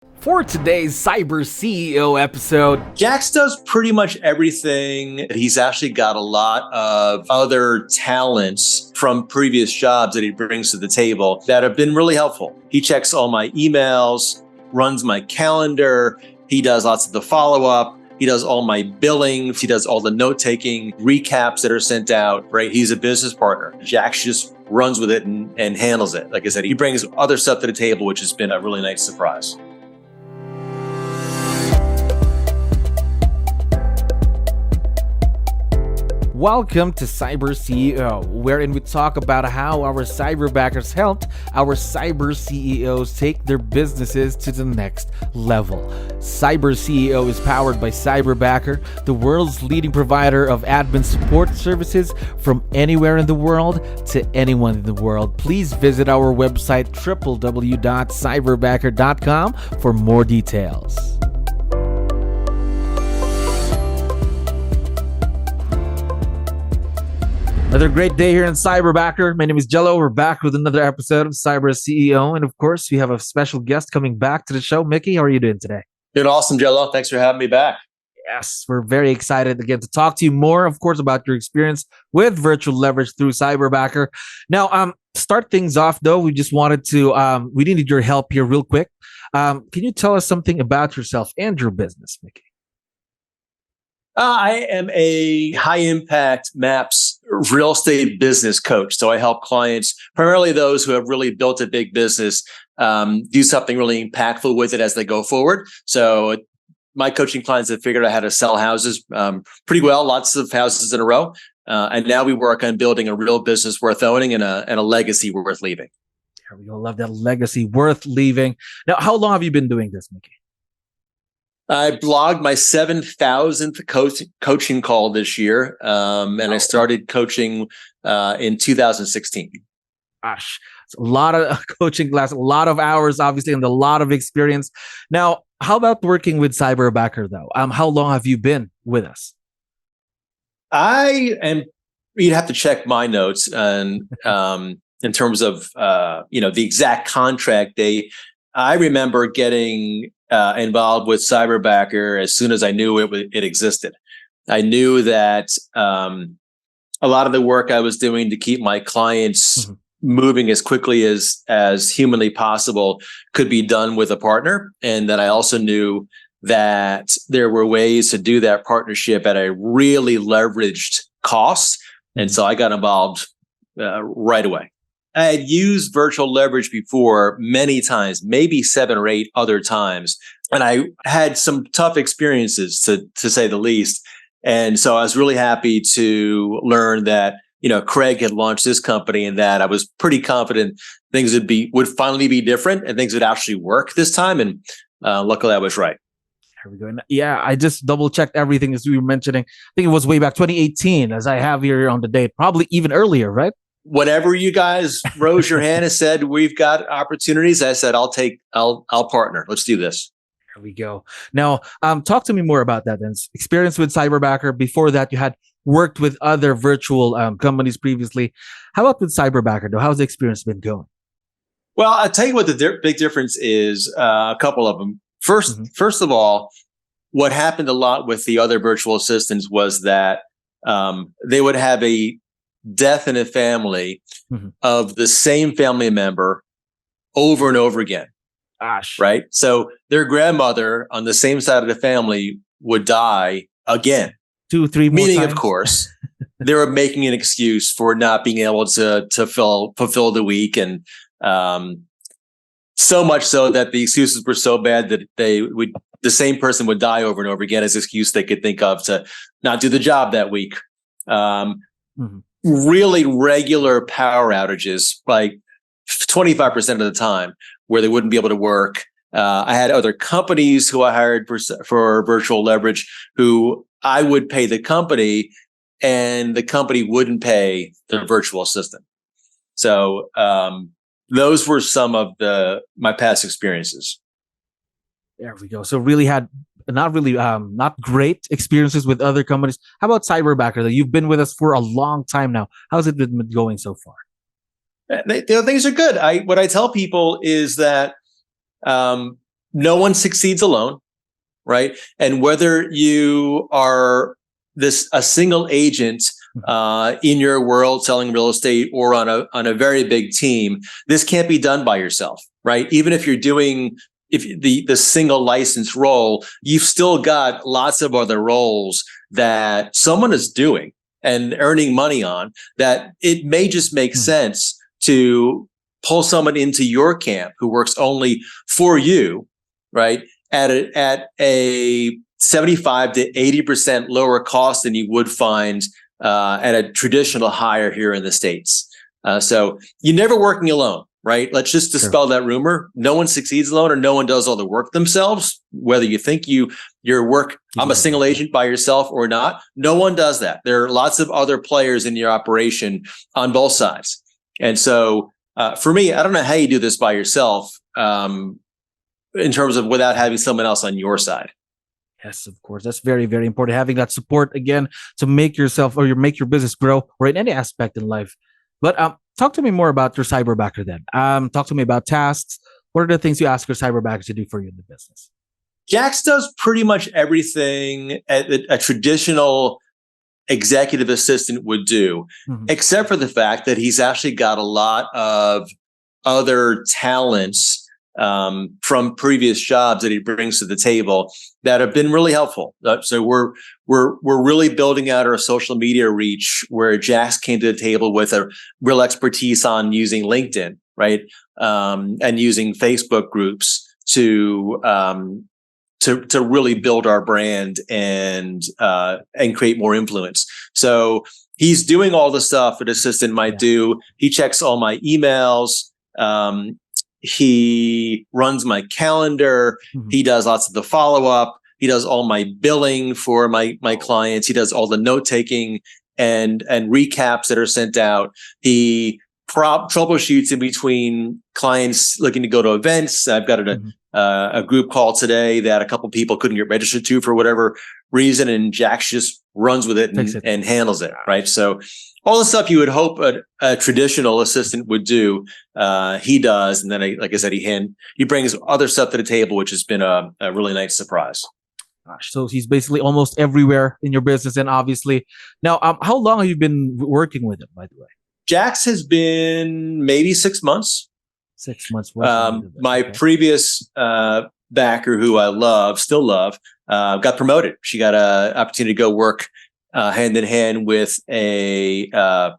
For today's Cyber CEO episode, Jax does pretty much everything. He's actually got a lot of other talents from previous jobs that he brings to the table that have been really helpful. He checks all my emails, runs my calendar. He does lots of the follow-up. He does all my billing. He does all the note-taking, recaps that are sent out, right? He's a business partner. Jax just runs with it and handles it. Like I said, he brings other stuff to the table, which has been a really nice surprise. welcome to Cyber CEO, wherein we talk about how our cyberbackers helped our cyber CEOs take their businesses to the next level. Cyber CEO is powered by Cyberbacker, the world's leading provider of admin support services from anywhere in the world to anyone in the world. Please visit our website www.cyberbacker.com for more details. Another great day here in Cyberbacker. My name is Jello. We're back with another episode of Cyber CEO. And of course, we have a special guest coming back to the show. Mickey, how are you doing today? Doing awesome, Jello. Thanks for having me back. Yes, we're very excited again to talk to you more, of course, about your experience with virtual leverage through Cyberbacker. Now, start things off, though. We just wanted to, we needed your help here real quick. Can you tell us something about yourself and your business, Mickey? I am a high-impact maps real estate business coach. So I help clients, primarily those who have really built a big business, do something really impactful with it as they go forward. So my coaching clients have figured out how to sell houses pretty well, lots of houses in a row. And now we work on building a real business worth owning and a legacy worth leaving. There we go. Love that, legacy worth leaving. Now, how long have you been doing this, Mickey? I blogged my 7,000th coaching call this year, and I started coaching in 2016. Gosh, it's a lot of coaching class, a lot of hours, obviously, and a lot of experience. Now, how about working with Cyberbacker, though? How long have you been with us? You'd have to check my notes and in terms of the exact contract date. I remember getting involved with Cyberbacker as soon as I knew it existed. I knew that a lot of the work I was doing to keep my clients moving as quickly as humanly possible could be done with a partner, and that I also knew that there were ways to do that partnership at a really leveraged cost, and so I got involved right away. I had used virtual leverage before many times, maybe 7 or 8 other times. And I had some tough experiences to say the least. And so I was really happy to learn that, Craig had launched this company and that I was pretty confident things would finally be different and things would actually work this time. And luckily I was right. There we go. Yeah, I just double checked everything as we were mentioning. I think it was way back 2018 as I have here on the date, probably even earlier, right? Whenever you guys rose your hand and said, we've got opportunities, I said, I'll partner. Let's do this. There we go. Now, talk to me more about that then. Experience with Cyberbacker. Before that, you had worked with other virtual companies previously. How about with Cyberbacker, though? How's the experience been going? Well, I'll tell you what the big difference is, a couple of them. First of all, what happened a lot with the other virtual assistants was that they would have a death in a family of the same family member over and over again. Gosh. Right? So their grandmother on the same side of the family would die again. 2-3 more Meaning, times. Of course, they were making an excuse for not being able to fulfill the week. And so much so that the excuses were so bad that the same person would die over and over again as an excuse they could think of to not do the job that week. Really regular power outages, like 25% of the time, where they wouldn't be able to work. I had other companies who I hired for virtual leverage who I would pay the company and the company wouldn't pay the virtual assistant. So those were some of my past experiences. There we go. So really had not great experiences with other companies. How about Cyberbacker? You've been with us for a long time now. How's it been going so far? Things are good. What I tell people is that no one succeeds alone, right? And whether you are a single agent in your world selling real estate or on a very big team, this can't be done by yourself, right? Even if you're doing the single license role, you've still got lots of other roles that someone is doing and earning money on, that it may just make sense to pull someone into your camp who works only for you, right? At a 75 to 80% lower cost than you would find at a traditional hire here in the States. So you're never working alone, right? Let's just dispel that rumor. No one succeeds alone, or no one does all the work themselves. Whether you think I'm a single agent by yourself or not, no one does that. There are lots of other players in your operation on both sides. And so for me, I don't know how you do this by yourself in terms of without having someone else on your side. Yes, of course. That's very, very important. Having that support again to make yourself or make your business grow, or in any aspect in life. But talk to me more about your Cyberbacker then. Talk to me about tasks. What are the things you ask your Cyberbacker to do for you in the business? Jax does pretty much everything a traditional executive assistant would do, except for the fact that he's actually got a lot of other talents from previous jobs that he brings to the table that have been really helpful. So we're really building out our social media reach, where Jax came to the table with a real expertise on using LinkedIn, right, and using Facebook groups to really build our brand and create more influence. So he's doing all the stuff an assistant might do. He checks all my emails. He runs my calendar. He does lots of the follow-up. He does all my billing for my clients. He does all the note-taking and recaps that are sent out. He troubleshoots in between clients looking to go to events. I've got a group call today that a couple people couldn't get registered to for whatever reason, and Jax just runs with it and handles it, right? So all the stuff you would hope a traditional assistant would do, he does. And then, like I said, he brings other stuff to the table, which has been a really nice surprise. Gosh, so he's basically almost everywhere in your business. And obviously, now, how long have you been working with him, by the way? Jax has been maybe 6 months. 6 months. My previous backer, who I still love, got promoted. She got an opportunity to go work hand in hand with an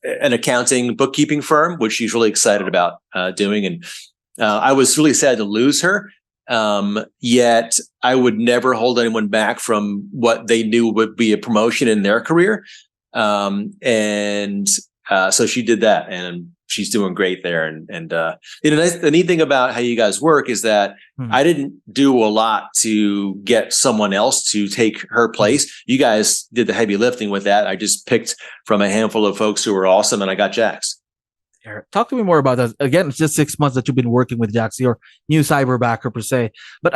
accounting bookkeeping firm, which she's really excited about doing. And I was really sad to lose her. Yet I would never hold anyone back from what they knew would be a promotion in their career. So she did that, and she's doing great there. And the neat thing about how you guys work is that I didn't do a lot to get someone else to take her place. You guys did the heavy lifting with that. I just picked from a handful of folks who were awesome, and I got Jax. Talk to me more about that. Again, it's just 6 months that you've been working with Jax, your new Cyberbacker per se. But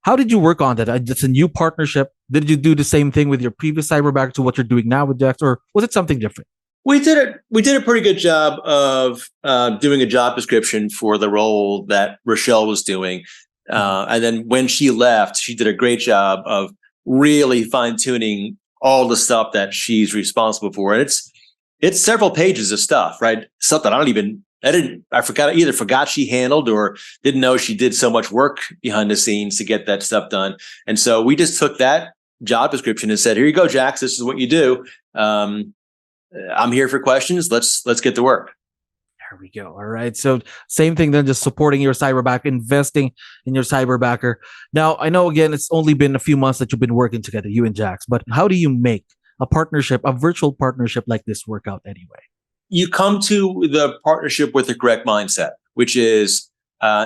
how did you work on that? It's a new partnership. Did you do the same thing with your previous Cyberbacker to what you're doing now with Jax, or was it something different? We did a pretty good job of doing a job description for the role that Rochelle was doing. And then when she left, she did a great job of really fine-tuning all the stuff that she's responsible for. And it's several pages of stuff, right? Stuff that I forgot she handled, or didn't know she did so much work behind the scenes to get that stuff done. And so we just took that job description and said, here you go, Jax, this is what you do. I'm here for questions. Let's get to work. There we go. All right. So same thing then, just supporting your Cyberbacker, investing in your Cyberbacker. Now, I know, again, it's only been a few months that you've been working together, you and Jax, but how do you make a partnership, a virtual partnership like this work out anyway? You come to the partnership with the correct mindset, which is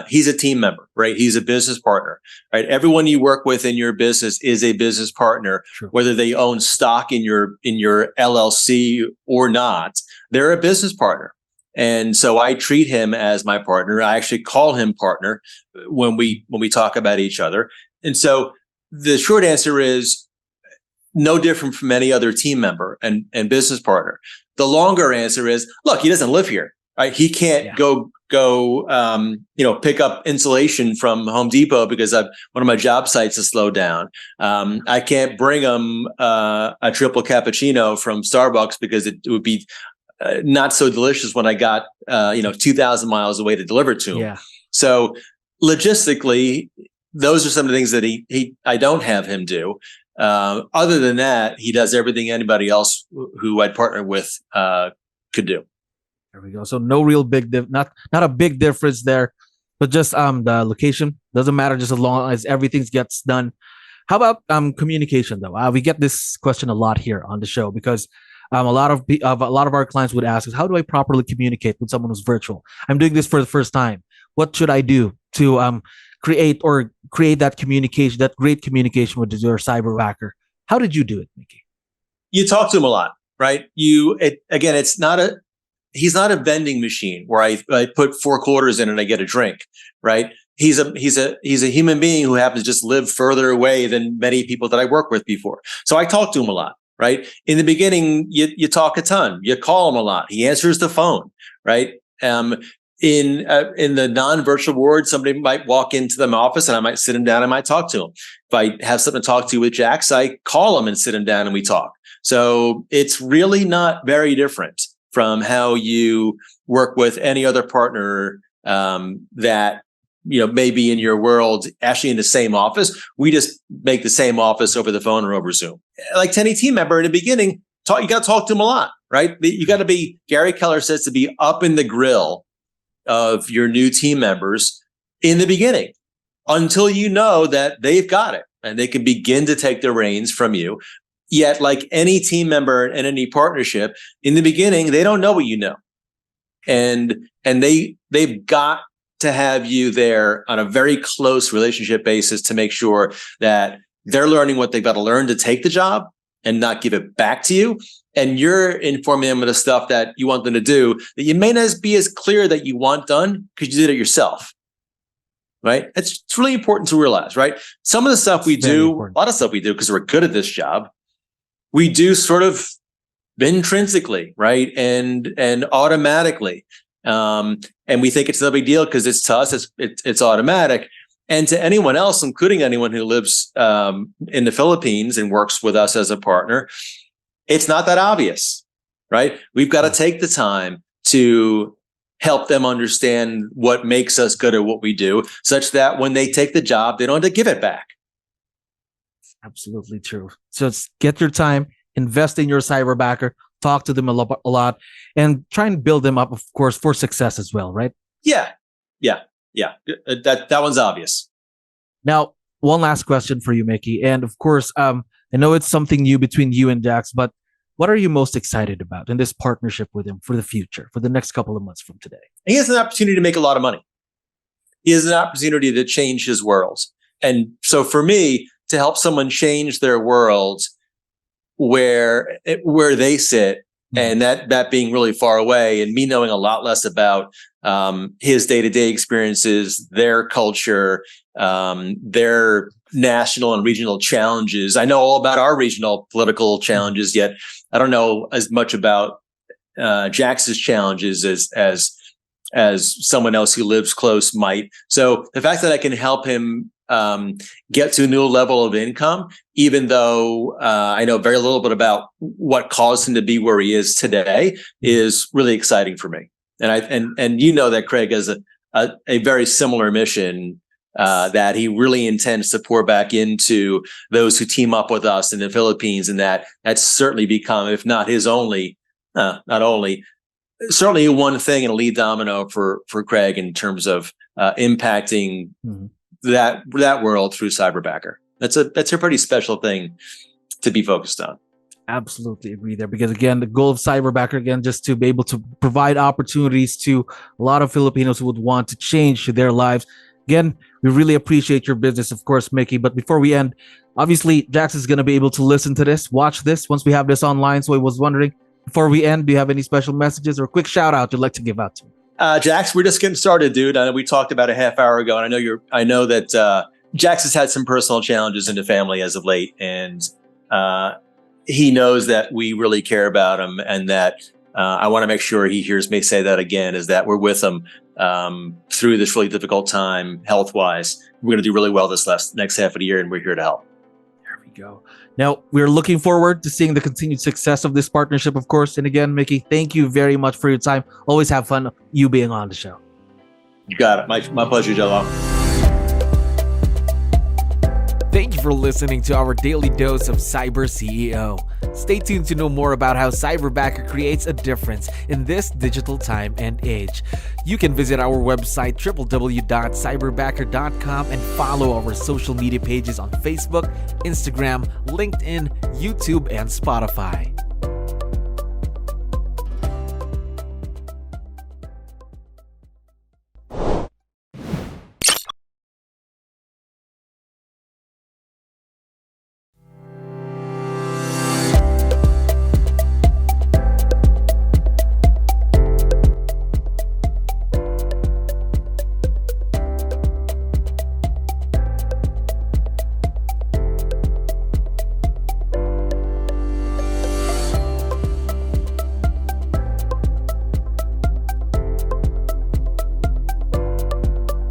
he's a team member, right? He's a business partner, right? Everyone you work with in your business is a business partner, whether they own stock in your LLC or not. They're a business partner. And so I treat him as my partner. I actually call him partner when we talk about each other. And so the short answer is no different from any other team member and business partner. The longer answer is, look, he doesn't live here. right? He can't go pick up insulation from Home Depot because one of my job sites is slowed down. I can't bring him a triple cappuccino from Starbucks because it would be not so delicious when I got 2,000 miles away to deliver it to him. Yeah. So logistically, those are some of the things that I don't have him do. Other than that, he does everything anybody else who I'd partner with could do. There we go. So no real not a big difference there, but just the location doesn't matter, just as long as everything gets done. How about communication though? We get this question a lot here on the show because a lot of our clients would ask us, how do I properly communicate with someone who's virtual? I'm doing this for the first time. What should I do to create that communication, that great communication with your cyberbacker? How did you do it, Mickey? You talk to him a lot, right? He's not a vending machine where I put 4 quarters in and I get a drink, right? He's a human being who happens to just live further away than many people that I worked with before. So I talk to him a lot, right? In the beginning, you talk a ton. You call him a lot. He answers the phone, right? In the non-virtual world, somebody might walk into the office and I might sit him down and I might talk to him. If I have something to talk to with Jax, I call him and sit him down and we talk. So it's really not very different from how you work with any other partner that may be in your world, actually in the same office. We just make the same office over the phone or over Zoom. Like any team member in the beginning, you got to talk to them a lot, right? You got to be, Gary Keller says, to be up in the grill of your new team members in the beginning until you know that they've got it and they can begin to take the reins from you. Yet, like any team member and any partnership, in the beginning, they don't know what you know. And they've got to have you there on a very close relationship basis to make sure that they're learning what they've got to learn to take the job and not give it back to you. And you're informing them of the stuff that you want them to do that you may not be as clear that you want done because you did it yourself. Right? It's really important to realize, right? Some of the stuff we do, a lot of stuff we do because we're good at this job, we do sort of intrinsically, right? And automatically. And we think it's no big deal because it's to us, it's automatic. And to anyone else, including anyone who lives in the Philippines and works with us as a partner, it's not that obvious, right? We've got to take the time to help them understand what makes us good at what we do, such that when they take the job, they don't have to give it back. Absolutely true. So it's get your time, invest in your cyberbacker, talk to them a lot, and try and build them up, of course, for success as well, right? Yeah. That one's obvious. Now, one last question for you, Mickey. And of course, I know it's something new between you and Jax, but what are you most excited about in this partnership with him for the future, for the next couple of months from today? He has an opportunity to make a lot of money. He has an opportunity to change his world. And so for me, to help someone change their world where they sit, and that being really far away, and me knowing a lot less about his day-to-day experiences, their culture, their national and regional challenges. I know all about our regional political challenges, yet I don't know as much about Jax's challenges as someone else who lives close might. So the fact that I can help him get to a new level of income, even though I know very little bit about what caused him to be where he is today, is really exciting for me. And you know that Craig has a very similar mission that he really intends to pour back into those who team up with us in the Philippines, and that's certainly become, if not his only, certainly one thing and a lead domino for Craig in terms of impacting that world through Cyberbacker. That's a pretty special thing to be focused on. Absolutely agree there, because again, the goal of Cyberbacker, again, just to be able to provide opportunities to a lot of Filipinos who would want to change their lives. Again, we really appreciate your business, of course, Mickey. But before we end, obviously, Jax is going to be able to listen to this, watch this once we have this online. So I was wondering, before we end, do you have any special messages or a quick shout out you'd like to give out to him? Jax, we're just getting started, dude. I know we talked about a half hour ago, and I know that Jax has had some personal challenges in the family as of late, and he knows that we really care about him, and that I want to make sure he hears me say that again, is that we're with him through this really difficult time health-wise. We're going to do really well this next half of the year, and we're here to help. There we go. Now, we're looking forward to seeing the continued success of this partnership, of course. And again, Mickey, thank you very much for your time. Always have fun you being on the show. You got it. My pleasure, Jello. Thank you for listening to our daily dose of Cyber CEO. Stay tuned to know more about how Cyberbacker creates a difference in this digital time and age. You can visit our website www.cyberbacker.com and follow our social media pages on Facebook, Instagram, LinkedIn, YouTube, and Spotify.